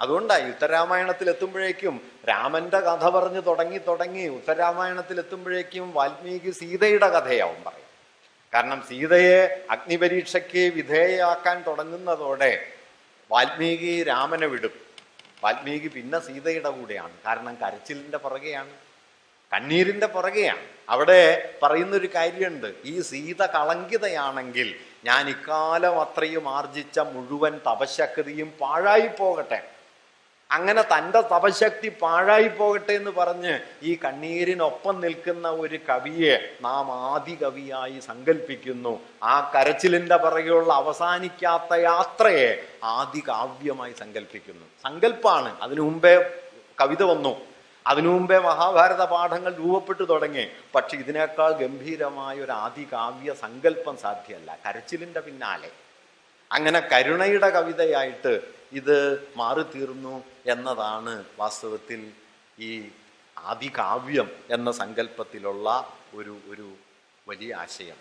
അതുകൊണ്ടാണ് യുദ്ധരാമായണത്തിൽ എത്തുമ്പോഴേക്കും രാമന്റെ കഥ പറഞ്ഞ് തുടങ്ങി ഉത്തരരാമായണത്തിൽ എത്തുമ്പോഴേക്കും വാൽമീകി സീതയുടെ കഥയാവും പറയും. കാരണം സീതയെ അഗ്നിപരീക്ഷയ്ക്ക് വിധേയയാക്കാൻ തുടങ്ങുന്നതോടെ വാൽമീകി രാമനെ വിടും. വാൽമീകി പിന്നെ സീതയുടെ കൂടെയാണ്. കാരണം കരച്ചിലിന്റെ പുറകെയാണ്, കണ്ണീരിന്റെ പുറകെയാണ്. അവിടെ പറയുന്നൊരു കാര്യമുണ്ട്, ഈ സീത കളങ്കിതയാണെങ്കിൽ ഞാൻ ഇക്കാലം അത്രയും ആർജിച്ച മുഴുവൻ തപശക്തിയും പാഴായി പോകട്ടെ. അങ്ങനെ തൻ്റെ തപശക്തി പാഴായി പോകട്ടെ എന്ന് പറഞ്ഞ് ഈ കണ്ണീരിനൊപ്പം നിൽക്കുന്ന ഒരു കവിയെ നാം ആദി കവിയായി സങ്കല്പിക്കുന്നു. ആ കരച്ചിലിന്റെ പിറകെയുള്ള അവസാനിക്കാത്ത യാത്രയെ ആദി കാവ്യമായി സങ്കല്പിക്കുന്നു. സങ്കല്പാണ്. അതിനു മുമ്പേ കവിത വന്നു, അതിനു മുമ്പേ മഹാഭാരത പാഠങ്ങൾ രൂപപ്പെട്ടു തുടങ്ങി. പക്ഷെ ഇതിനേക്കാൾ ഗംഭീരമായ ഒരു ആദി കാവ്യ സങ്കല്പം സാധ്യമല്ല കരച്ചിലിന്റെ പിന്നാലെ. അങ്ങനെ കരുണയുടെ കവിതയായിട്ട് ഇത് മാറിത്തീർന്നു എന്നതാണ് വാസ്തവത്തിൽ ഈ ആദികാവ്യം എന്ന സങ്കല്പത്തിലുള്ള ഒരു വലിയ ആശയം.